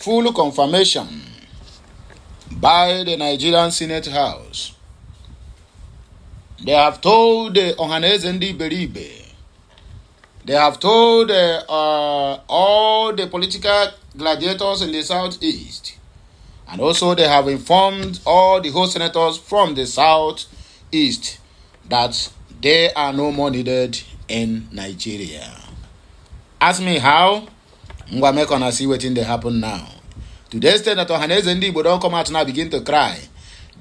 full confirmation by the Nigerian Senate House. They have told the Ohaneze Ndi Beribe, they have told all the political gladiators in the southeast, and also they have informed all the host senators from the southeast that they are no more needed in Nigeria. Ask me how? I'm going to see what they happen now. To the extent that Ohaneze Ndi Igbo don't come out now begin to cry.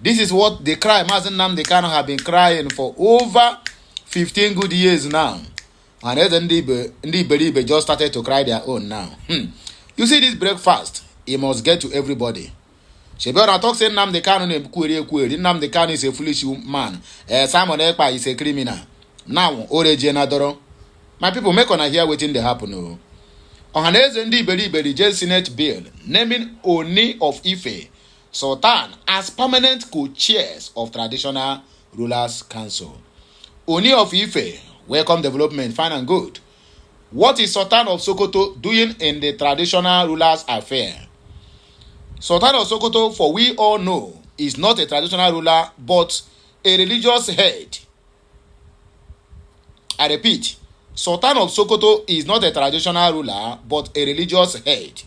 This is what they cry. Mazen Nnamdi Kanu have been crying for over 15 good years now. Ohaneze Ndi Iberibe just started to cry their own now. You see this breakfast, it must get to everybody. Shebeona talk say Nnamdi Kanu Nnamdi Kanu is a foolish man. Simon Ekpa is a criminal. Now, Oreji Nadoro. My people, make on hear waiting they happen. No. Ohaneze Ndi Iberibe reject Senate bill naming Oni of Ife, Sultan as permanent co-chairs of Traditional Rulers Council. Oni of Ife, welcome development, fine and good. What is Sultan of Sokoto doing in the Traditional Rulers affair? Sultan of Sokoto, for we all know, is not a traditional ruler but a religious head. I repeat, Sultan of Sokoto is not a traditional ruler but a religious head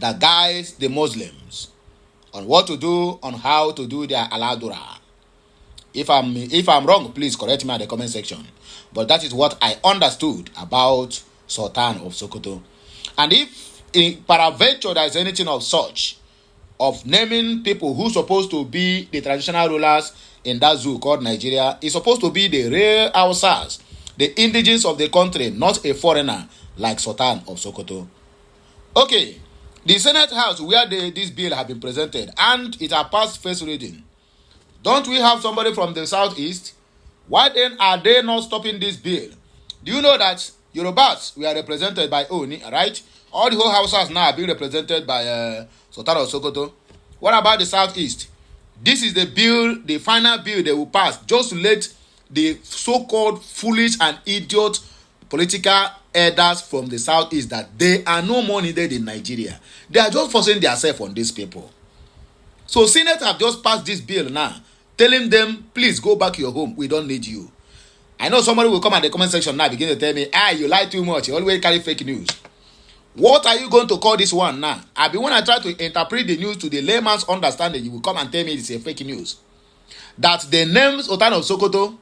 that guides the Muslims on what to do, on how to do their aladura. If I'm wrong, please correct me in the comment section. But that is what I understood about Sultan of Sokoto. And if in peradventure there is anything of such, of naming people who supposed to be the traditional rulers in that zoo called Nigeria, is supposed to be the real Hausas, the indigenes of the country, not a foreigner like Sultan of Sokoto. Okay, the Senate House where this bill has been presented and it has passed first reading. Don't we have somebody from the southeast? Why then are they not stopping this bill? Do you know that Yorubas were represented by Oni, right? All the whole houses now are being represented by Sultan of Sokoto. What about the southeast? This is the bill, the final bill they will pass, just to let the so-called foolish and idiot political elders from the southeast that they are no more needed in Nigeria. They are just forcing themselves on these people. So Senate have just passed this bill now, telling them, please go back to your home. We don't need you. I know somebody will come at the comment section now, begin to tell me, you lie too much. You always carry fake news. What are you going to call this one now? When I try to interpret the news to the layman's understanding, you will come and tell me it's a fake news. That the name Sultan of Sokoto,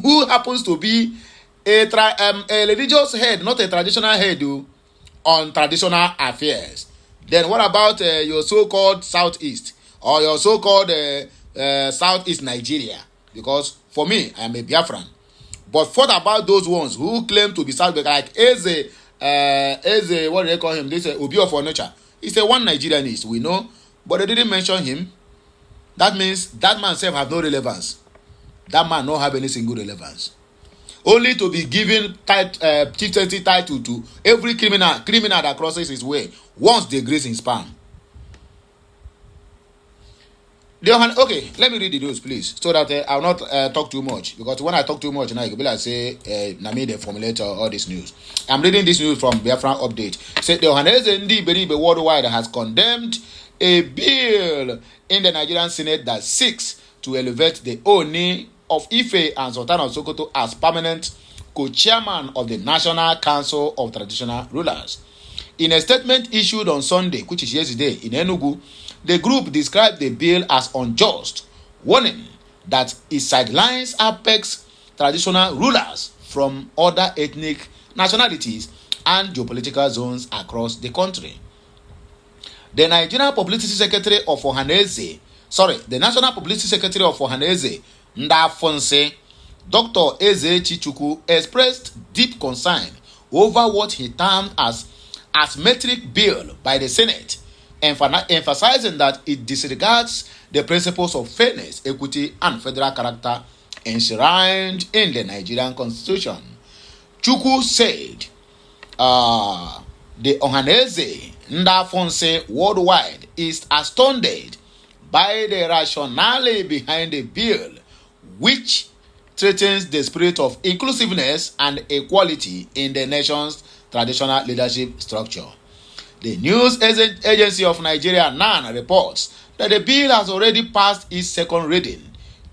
who happens to be a religious head, not a traditional head, on traditional affairs. Then what about your so-called Southeast or your so-called Southeast Nigeria? Because for me, I am a Biafran. But what about those ones who claim to be South, like Eze, what do they call him? They say Obi of Onitsha. He's a one Nigerianist, we know, but they didn't mention him. That means that man self have no relevance. That man don't have any single relevance. Only to be given chieftaincy title to every criminal that crosses his way once they grace in span. Okay, let me read the news, please, so that I will not talk too much. Because when I talk too much, now you will be like, say, Nami, the formulator, all this news. I'm reading this news from Biafraexit. Say, the Ohaneze Ndi Iberibe worldwide has condemned a bill in the Nigerian Senate that seeks to elevate the Oni of Ife and Sultan of Sokoto as permanent co-chairman of the National Council of Traditional Rulers. In a statement issued on Sunday, which is yesterday, in Enugu, the group described the bill as unjust, warning that it sidelines apex traditional rulers from other ethnic nationalities and geopolitical zones across the country. The National Publicity Secretary of Ohaneze, Ndafonse, Dr. Eze Chichuku, expressed deep concern over what he termed as asymmetric bill by the Senate, emphasizing that it disregards the principles of fairness, equity, and federal character enshrined in the Nigerian Constitution. Chukwu said, the Ohaneze Ndafonse worldwide is astounded by the rationale behind the bill, which threatens the spirit of inclusiveness and equality in the nation's traditional leadership structure. The news agency of Nigeria, NAN, reports that the bill has already passed its second reading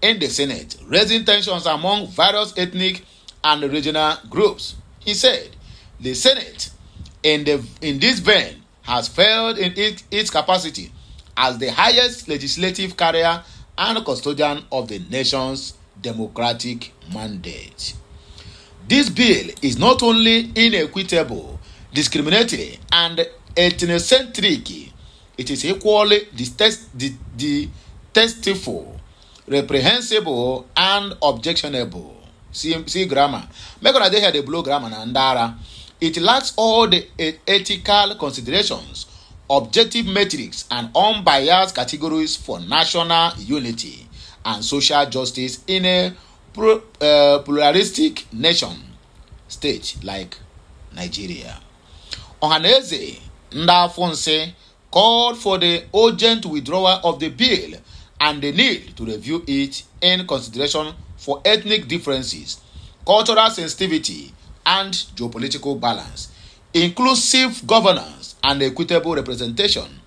in the Senate, raising tensions among various ethnic and regional groups. He said the Senate, in this vein, has failed in its capacity as the highest legislative carrier and custodian of the nation's democratic mandate. This bill is not only inequitable, discriminatory, and ethnocentric, it is equally detestable, reprehensible, and objectionable. See grammar. Make sure they hear the blow grammar and ndara. It lacks all the ethical considerations, objective metrics, and unbiased categories for national unity and social justice in a pluralistic nation state like Nigeria. Ohaneze Ndafonse called for the urgent withdrawal of the bill and the need to review it in consideration for ethnic differences, cultural sensitivity, and geopolitical balance, inclusive governance, and equitable representation.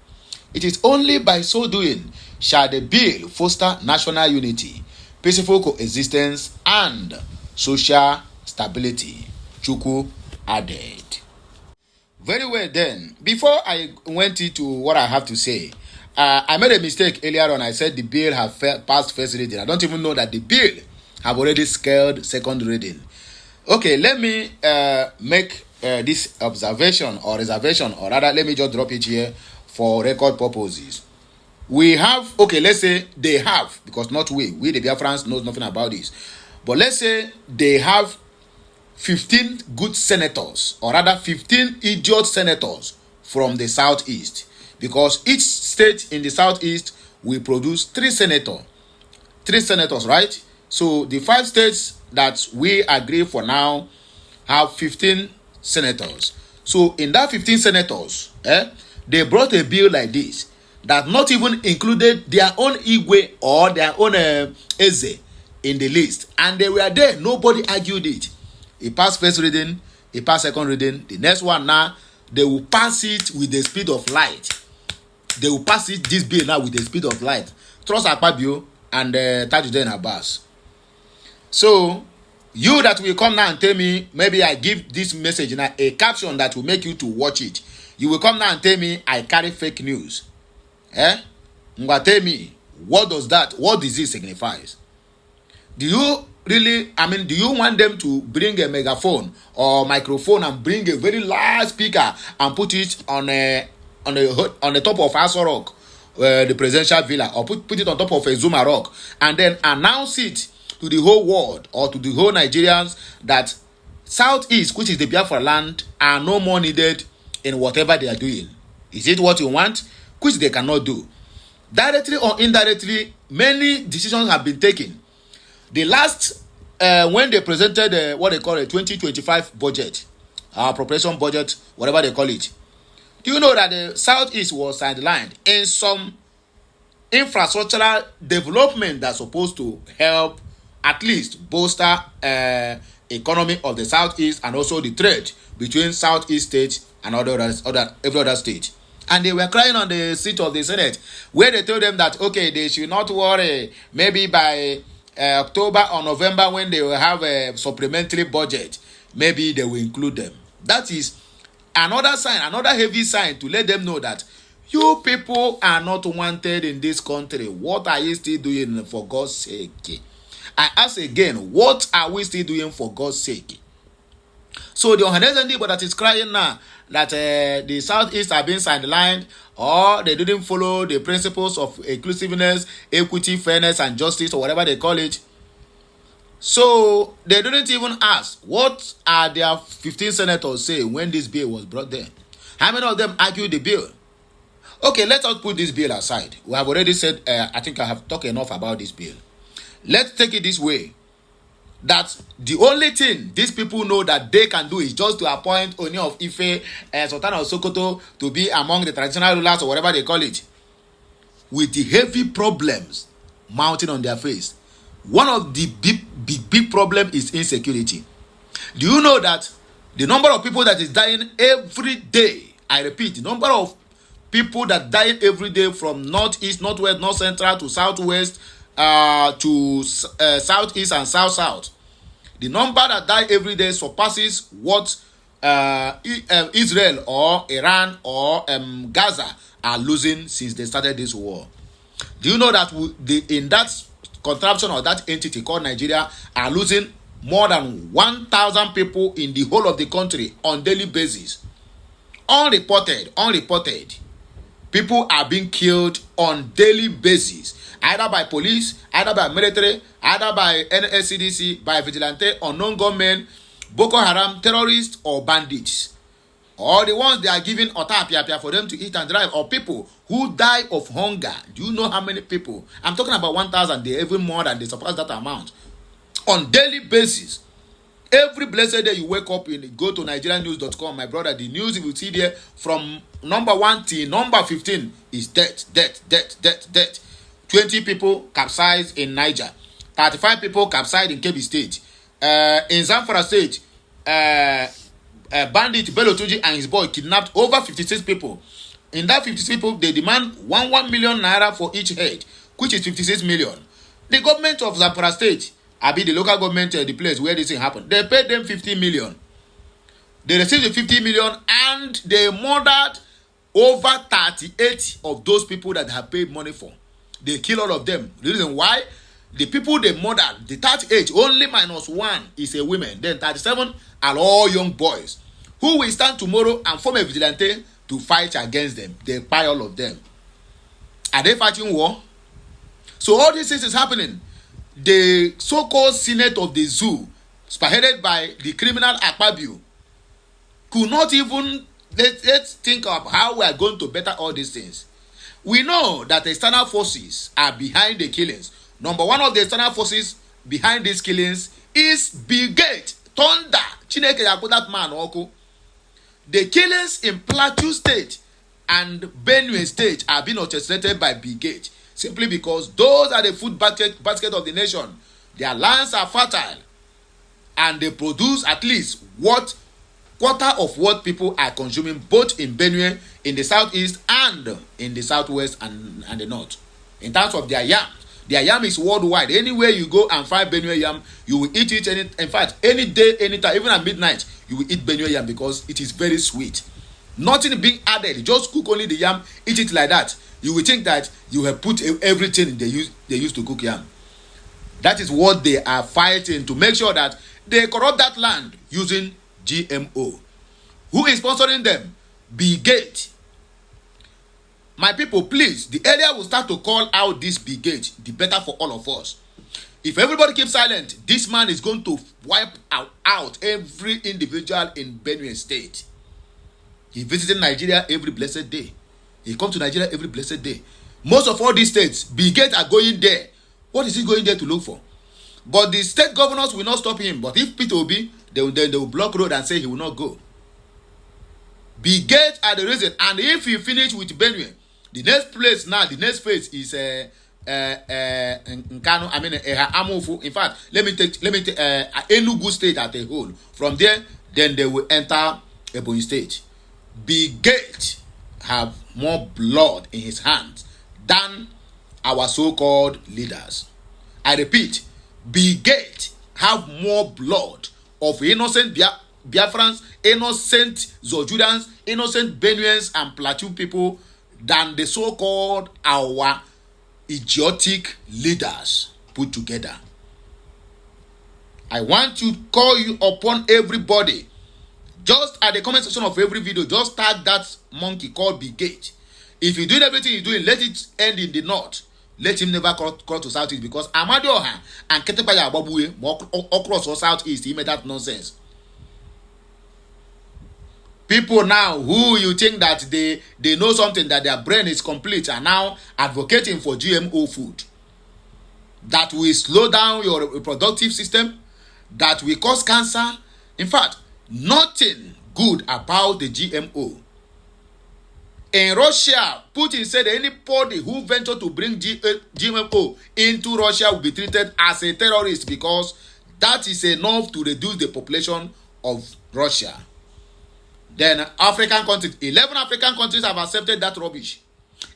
It is only by so doing shall the bill foster national unity, peaceful coexistence, and social stability. Chukwu added. Very well then. Before I went into what I have to say, I made a mistake earlier on. I said the bill have passed first reading. I don't even know that the bill have already scaled second reading. Okay, let me make this observation or reservation, or rather, let me just drop it here for record purposes. We have, okay, let's say they have, because not we the Biafrans knows nothing about this, but let's say they have 15 good senators, or rather 15 idiot senators from the southeast, because each state in the southeast will produce three senators, right? So the 5 states that we agree for now have 15 senators. So in that 15 senators, they brought a bill like this that not even included their own Igwe or their own Eze in the list, and they were there. Nobody argued it. It passed first reading, it passed second reading. The next one now, they will pass it with the speed of light. They will pass it, this bill now, with the speed of light. Trust Akpabio and Tajuddin Abbas. So, you that will come now and tell me, maybe I give this message now a caption that will make you to watch it. You will come now and tell me I carry fake news. Tell me, what does this signifies? Do you really, do you want them to bring a megaphone or microphone and bring a very large speaker and put it on the top of Aso Rock, the presidential villa, or put it on top of a Zuma Rock, and then announce it to the whole world or to the whole Nigerians that Southeast, which is the Biafra land, are no more needed in whatever they are doing? Is it what you want? Which they cannot do. Directly or indirectly, many decisions have been taken. The last, when they presented what they call a 2025 budget, appropriation budget, whatever they call it, do you know that the Southeast was sidelined in some infrastructural development that's supposed to help at least bolster economy of the Southeast and also the trade between Southeast states and every other state? And they were crying on the seat of the Senate, where they told them that, okay, they should not worry, maybe by October or November, when they will have a supplementary budget, maybe they will include them. That is another sign, another heavy sign to let them know that you people are not wanted in this country. What are you still doing, for God's sake? I ask again, what are we still doing for God's sake? So the Ohanezendi that is crying now that the Southeast are being sidelined, or they didn't follow the principles of inclusiveness, equity, fairness, and justice, or whatever they call it. So they didn't even ask, what are their 15 senators saying when this bill was brought there? How many of them argued the bill? Okay, let us put this bill aside. We have already said, I think I have talked enough about this bill. Let's take it this way, that the only thing these people know that they can do is just to appoint Oni of Ife, Sultan of Sokoto, to be among the traditional rulers or whatever they call it, with the heavy problems mounting on their face. One of the big problem is insecurity. Do you know that the number of people that is dying every day I repeat, the number of people that die every day from northeast, northwest, north central to southwest, to southeast and south. The number that die every day surpasses what Israel or Iran or Gaza are losing since they started this war. Do you know that in that contraption or that entity called Nigeria are losing more than 1,000 people in the whole of the country on daily basis? Unreported. People are being killed on daily basis, either by police, either by military, either by NSCDC, by vigilante, unknown gunmen, Boko Haram, terrorists, or bandits. Or the ones they are giving otapia for them to eat and drive, or people who die of hunger. Do you know how many people? I'm talking about 1,000. They're even more than they surpass that amount. On daily basis. Every blessed day you wake up and go to nigeriannews.com, my brother, the news you will see there from number 1 till number 15 is death. 20 people capsized in Niger. 35 people capsized in Kebbi State. In Zamfara State, bandit Bello Tuji and his boy kidnapped over 56 people. In that 56 people, they demand 1 million naira for each head, which is 56 million. The government of Zamfara State, the local government, the place where this thing happened, they paid them 50 million. They received the 50 million and they murdered over 38 of those people that have paid money for. They kill all of them. The reason why? The people they murdered, the 38, only -1 is a woman. Then 37 are all young boys who will stand tomorrow and form a vigilante to fight against them. They buy all of them. Are they fighting war? So all this is happening. The so-called Senate of the Zoo, spearheaded by the criminal Akpabio, could not even let's think of how we are going to better all these things. We know that external forces are behind the killings. Number one of the external forces behind these killings is Bill Gates. Thunder. Chineke Yaku, that man, Oko. The killings in Plateau State and Benue State are being orchestrated by Bill Gates. Simply because those are the food basket of the nation. Their lands are fertile. And they produce at least quarter of what people are consuming, both in Benue, in the southeast, and in the southwest and the north. In terms of their yam. Their yam is worldwide. Anywhere you go and find Benue yam, you will eat it. In fact, any day, anytime, even at midnight, you will eat Benue yam because it is very sweet. Nothing being added. Just cook only the yam, eat it like that. You will think that you have put everything they use to cook yam. That is what they are fighting, to make sure that they corrupt that land using GMO. Who is sponsoring them? Bill Gates. My people, please, the earlier we start to call out this Bill Gates, the better for all of us. If everybody keeps silent, this man is going to wipe out every individual in Benue State. He visited Nigeria every blessed day. He comes to Nigeria every blessed day. Most of all these states, Bill Gates are going there. What is he going there to look for? But the state governors will not stop him. But if Peter Obi, they will block road and say he will not go. Bill Gates are the reason. And if he finish with Benue, the next phase is Nkano. Amufu. In fact, let me take Enugu State as a whole. From there, then they will enter Ebonyi State. Bill Gates have more blood in his hands than our so-called leaders. I repeat, Bill Gates have more blood of innocent Biafrans, innocent Zojudans, innocent Benuans and Plateau people than the so-called our idiotic leaders put together. I want to call you upon everybody. Just at the comment section of every video, just tag that monkey called Bill Gates. If you're doing everything you're doing, let it end in the north. Let him never cross to southeast, because Amadioha and Ketepaya Ababuwe across or southeast, he made that nonsense. People now who you think that they know something, that their brain is complete, are now advocating for GMO food. That will slow down your reproductive system, that will cause cancer. In fact, nothing good about the GMO. In Russia, Putin said anybody who ventured to bring GMO into Russia will be treated as a terrorist, because that is enough to reduce the population of Russia. Then African countries, 11 African countries have accepted that rubbish.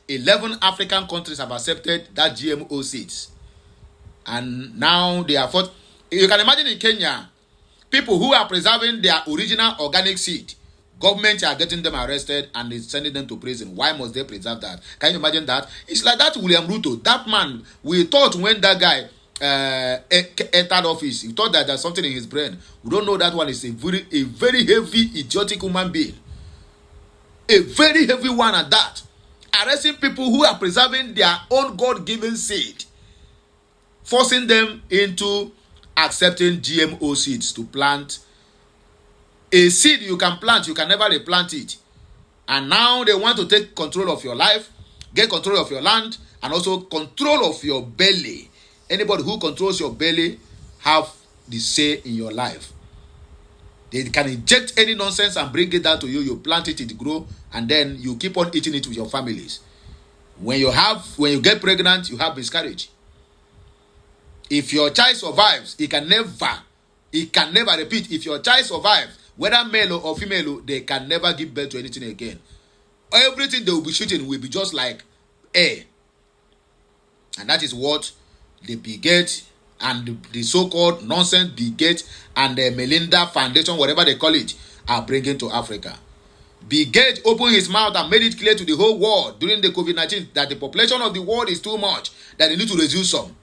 11 African countries have accepted that GMO seeds. And now they are fought. You can imagine in Kenya, people who are preserving their original organic seed, government are getting them arrested and is sending them to prison. Why must they preserve that? Can you imagine that? It's like that William Ruto. That man, we thought when that guy entered office, we thought that there's something in his brain. We don't know that one is a very heavy, idiotic human being. A very heavy one at that. Arresting people who are preserving their own God-given seed, forcing them into accepting GMO seeds to plant. A seed you can plant, you can never replant it. And now they want to take control of your life, get control of your land, and also control of your belly. Anybody who controls your belly have the say in your life. They can inject any nonsense and bring it down to you. You plant it, it grow, and then you keep on eating it with your families. When you get pregnant, you have miscarriage. If your child survives, it can never repeat. If your child survives, whether male or female, they can never give birth to anything again. Everything they will be shooting will be just like air. And that is what the Bill Gates and the so-called nonsense Bill Gates and the Melinda Foundation, whatever they call it, are bringing to Africa. Bill Gates opened his mouth and made it clear to the whole world during the COVID-19 that the population of the world is too much, that they need to reduce some.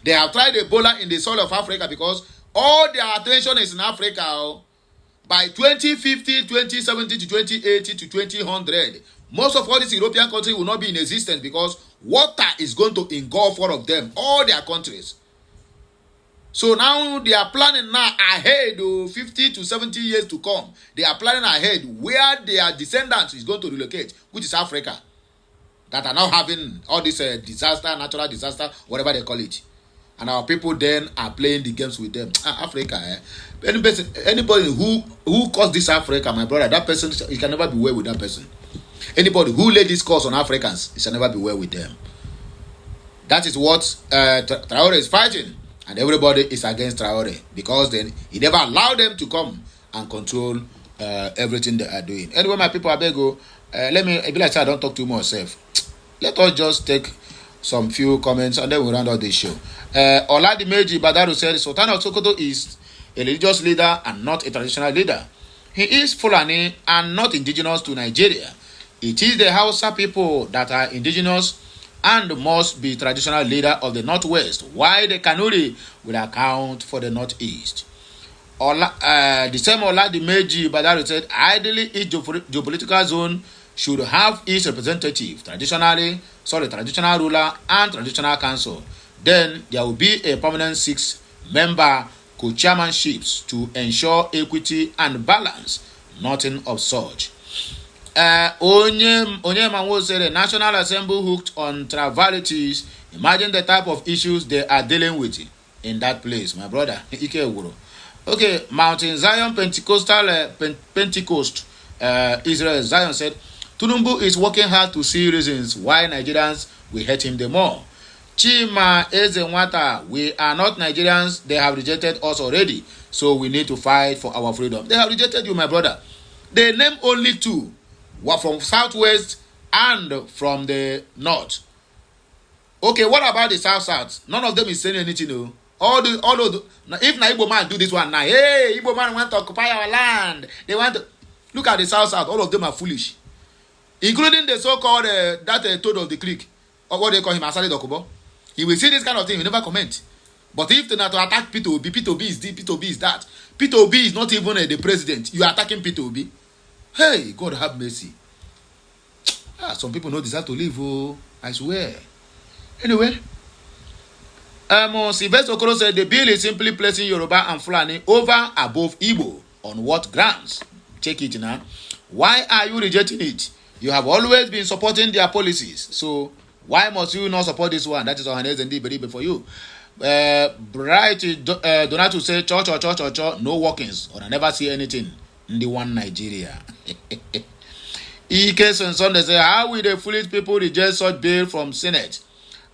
They have tried Ebola in the soil of Africa because all their attention is in Africa. By 2050, 2070 to 2080 to 2100, most of all these European countries will not be in existence because water is going to engulf all of them, all their countries. So now they are planning now ahead, 50 to 70 years to come. They are planning ahead where their descendants is going to relocate, which is Africa, that are now having all this disaster, natural disaster, whatever they call it. And our people then are playing the games with them. Africa, anybody who caused this Africa, my brother, that person, you can never be well with that person. Anybody who laid this curse on Africans, you shall never be well with them. That is what Traore is fighting. And everybody is against Traore because then he never allowed them to come and control everything they are doing. Anyway, my people, I beg you, let me, be like I don't talk too much self. Let us just take some few comments and then we'll round out this show. Oladimeji Badaru said Sultan of Sokoto is a religious leader and not a traditional leader. He is Fulani and not indigenous to Nigeria. It is the Hausa people that are indigenous and must be traditional leader of the Northwest, while the Kanuri will account for the Northeast. The same Oladimeji Badaru said, ideally each geopolitical zone should have its representative, traditional ruler and traditional council. Then there will be a permanent 6-member co-chairmanships to ensure equity and balance. Nothing of such. Onyema said the National Assembly hooked on trivialities. Imagine the type of issues they are dealing with in that place, my brother. Okay, Mountain Zion Pentecost, Israel Zion said, Tunumbu is working hard to see reasons why Nigerians will hate him the more. Chima Ezenwata, we are not Nigerians. They have rejected us already. So we need to fight for our freedom. They have rejected you, my brother. They name only two. Were from Southwest and from the North. Okay, what about the South? None of them is saying anything. No? If na Igbo man do this one now, hey, Igbo man want to occupy our land. They want to look at the South. All of them are foolish, including the so-called that toad of the creek, or what they call him, Asali Dokubo. He will see this kind of thing. He will never comment. But if to attack P2B is this, P2B is that. P2B is not even the president. You are attacking P2B. Hey, God have mercy. Some people don't deserve to live. Oh, I swear. Anyway, Sylvester Okoro said the bill is simply placing Yoruba and Fulani over above Igbo. On what grounds? Check it now. Why are you rejecting it? You have always been supporting their policies. So why must you not support this one? That is Ohanes and Diberibe for you. Bright Donato said, cho, no workings, or I never see anything in the one Nigeria. Ike Sunday say, how will the foolish people reject such bill from Senate?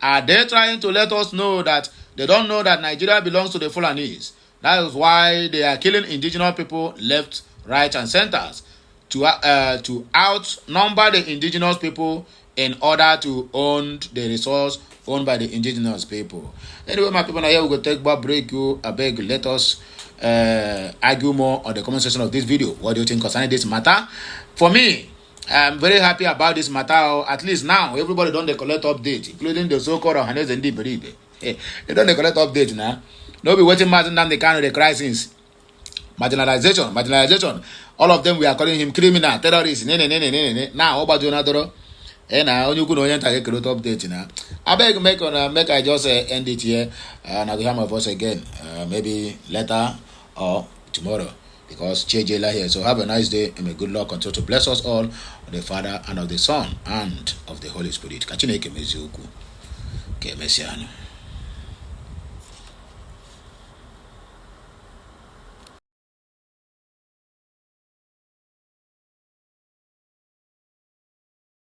Are they trying to let us know that they don't know that Nigeria belongs to the Fulanese? That is why they are killing indigenous people left, right, and centers. to outnumber the indigenous people in order to own the resource owned by the indigenous people. Anyway, my people, now here we go take a break. You, I beg, let us argue more on the comment section of this video. What do you think concerning this matter? For me, I'm very happy about this matter. At least now, everybody don't collect update, including the so-called Ohanes and Diberibe. They don't collect update now. No be waiting Martin down the kind of the crisis. Marginalization. All of them, we are calling him criminal, terrorist. Now, about Jonadoro. And now you could orientate a great update now. I beg make I just end it here. And I'll hear my voice again. Maybe later or tomorrow. Because JJ here. So have a nice day and may good luck continue to bless us all, of the Father and of the Son and of the Holy Spirit. Kachineke meziuku. Ke mesiano.